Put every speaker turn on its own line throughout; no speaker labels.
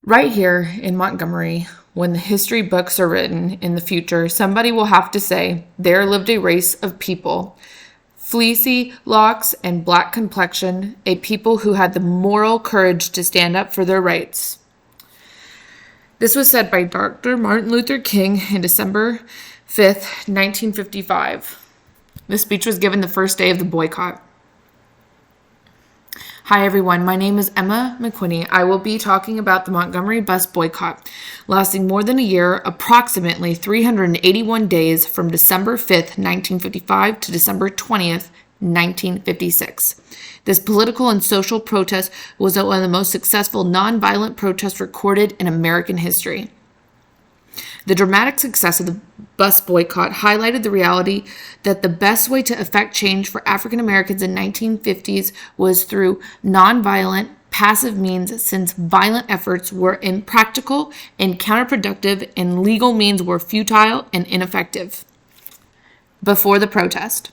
Right here in Montgomery, when the history books are written in the future, somebody will have to say there lived a race of people, fleecy locks and black complexion, a people who had the moral courage to stand up for their rights. This was said by Dr. Martin Luther King in December 5th, 1955. This speech was given the first day of the boycott. Hi everyone, my name is Emma McQuinney. I will be talking about the Montgomery bus boycott, lasting more than a year, approximately 381 days from December 5th, 1955 to December 20th, 1956. This political and social protest was one of the most successful nonviolent protests recorded in American history. The dramatic success of the bus boycott highlighted the reality that the best way to effect change for African Americans in 1950s was through nonviolent, passive means, since violent efforts were impractical and counterproductive and legal means were futile and ineffective. Before the protest.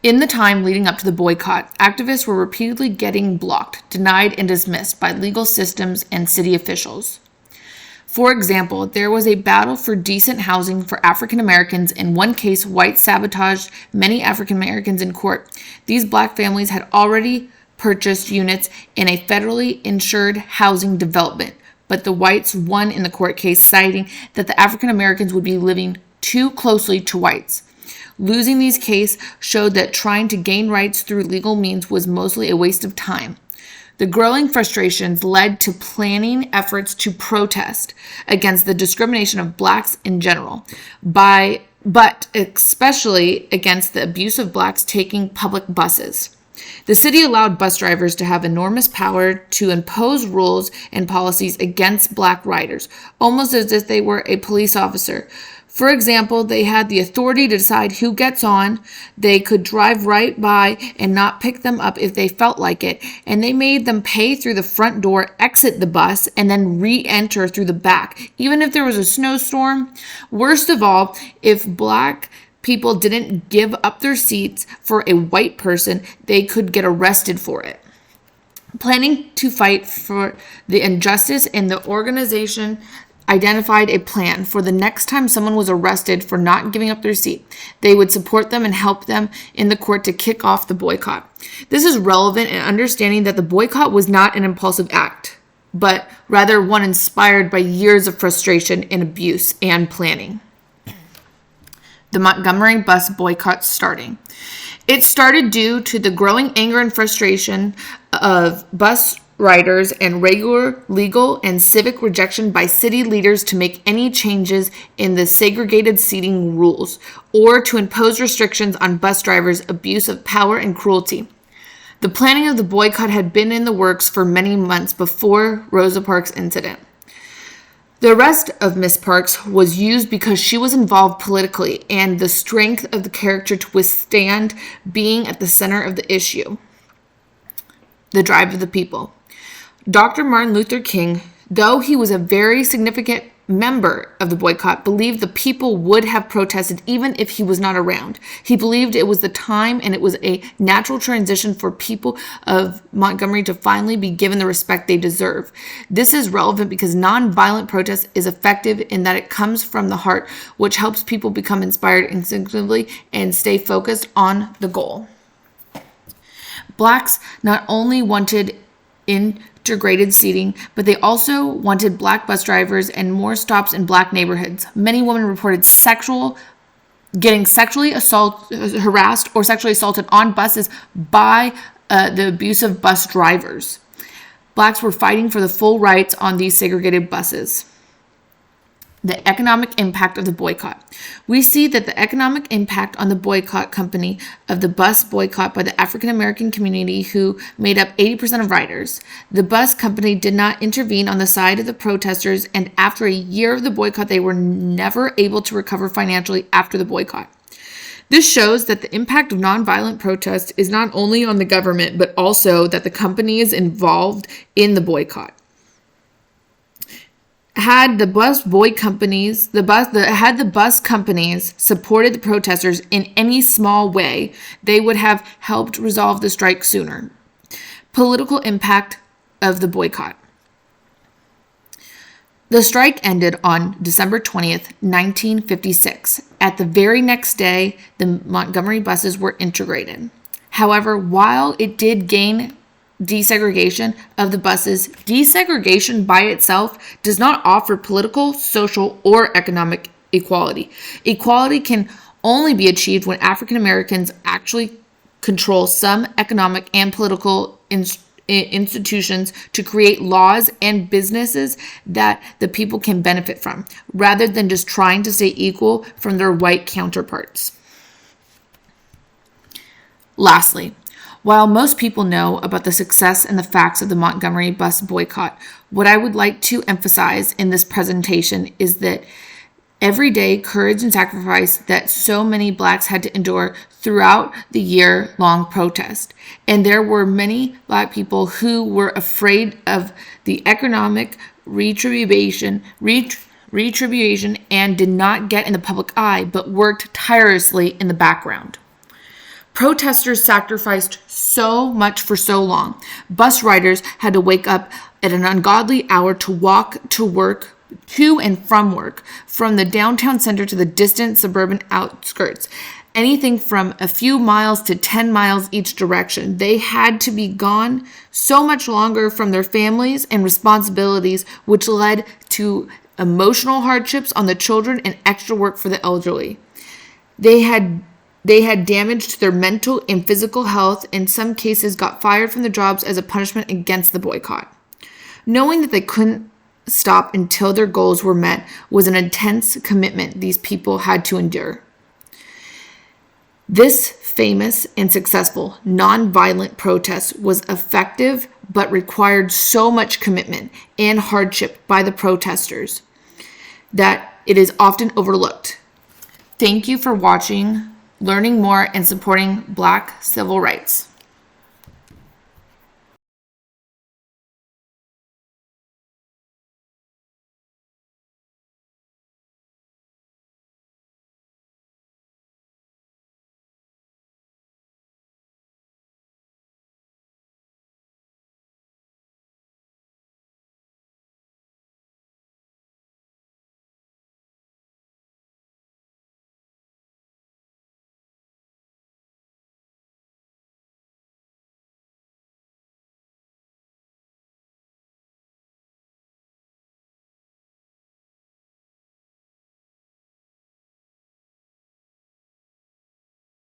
In the time leading up to the boycott, activists were repeatedly getting blocked, denied, and dismissed by legal systems and city officials. For example, there was a battle for decent housing for African Americans. In one case, whites sabotaged many African Americans in court. These black families had already purchased units in a federally insured housing development, but the whites won in the court case, citing that the African Americans would be living too closely to whites. Losing these cases showed that trying to gain rights through legal means was mostly a waste of time. The growing frustrations led to planning efforts to protest against the discrimination of blacks in general, but especially against the abuse of blacks taking public buses. The city allowed bus drivers to have enormous power to impose rules and policies against black riders, almost as if they were a police officer. For example, they had the authority to decide who gets on. They could drive right by and not pick them up if they felt like it. And they made them pay through the front door, exit the bus, and then re-enter through the back, even if there was a snowstorm. Worst of all, if black people didn't give up their seats for a white person, they could get arrested for it. Planning to fight for the injustice, and the organization identified a plan for the next time someone was arrested for not giving up their seat. They would support them and help them in the court to kick off the boycott. This is relevant in understanding that the boycott was not an impulsive act, but rather one inspired by years of frustration and abuse and planning. The Montgomery bus boycott starting. It started due to the growing anger and frustration of bus riders and regular legal and civic rejection by city leaders to make any changes in the segregated seating rules or to impose restrictions on bus drivers' abuse of power and cruelty. The planning of the boycott had been in the works for many months before Rosa Parks' incident. The arrest of Miss Parks was used because she was involved politically and the strength of the character to withstand being at the center of the issue. The drive of the people. Dr. Martin Luther King, though he was a very significant member of the boycott, believed the people would have protested even if he was not around. He believed it was the time and it was a natural transition for people of Montgomery to finally be given the respect they deserve. This is relevant because nonviolent protest is effective in that it comes from the heart, which helps people become inspired instinctively and stay focused on the goal. Blacks not only wanted integrated seating, but they also wanted black bus drivers and more stops in black neighborhoods. Many women reported getting sexually harassed or sexually assaulted on buses by the abusive bus drivers. Blacks were fighting for the full rights on these segregated buses. The economic impact of the boycott. We see that the economic impact on the boycott company of the bus boycott by the African American community, who made up 80% of riders. The bus company did not intervene on the side of the protesters, and after a year of the boycott, they were never able to recover financially after the boycott. This shows that the impact of nonviolent protest is not only on the government, but also that the companies involved in the boycott. Had the bus companies supported the protesters in any small way, they would have helped resolve the strike sooner. Political impact of the boycott. The strike ended on December 20th, 1956. At the very next day, the Montgomery buses were integrated. However, while it did gain desegregation of the buses, desegregation by itself does not offer political, social, or economic equality. Equality can only be achieved when African Americans actually control some economic and political institutions to create laws and businesses that the people can benefit from, rather than just trying to stay equal from their white counterparts. Lastly, while most people know about the success and the facts of the Montgomery bus boycott, what I would like to emphasize in this presentation is that everyday courage and sacrifice that so many Blacks had to endure throughout the year-long protest. And there were many Black people who were afraid of the economic retribution and did not get in the public eye, but worked tirelessly in the background. Protesters sacrificed so much for so long. Bus riders had to wake up at an ungodly hour to walk to and from work, from the downtown center to the distant suburban outskirts, anything from a few miles to 10 miles each direction. They had to be gone so much longer from their families and responsibilities, which led to emotional hardships on the children and extra work for the elderly. They had damaged their mental and physical health, in some cases got fired from their jobs as a punishment against the boycott. Knowing that they couldn't stop until their goals were met was an intense commitment these people had to endure. This famous and successful nonviolent protest was effective but required so much commitment and hardship by the protesters that it is often overlooked. Thank you for watching, learning more, and supporting Black civil rights.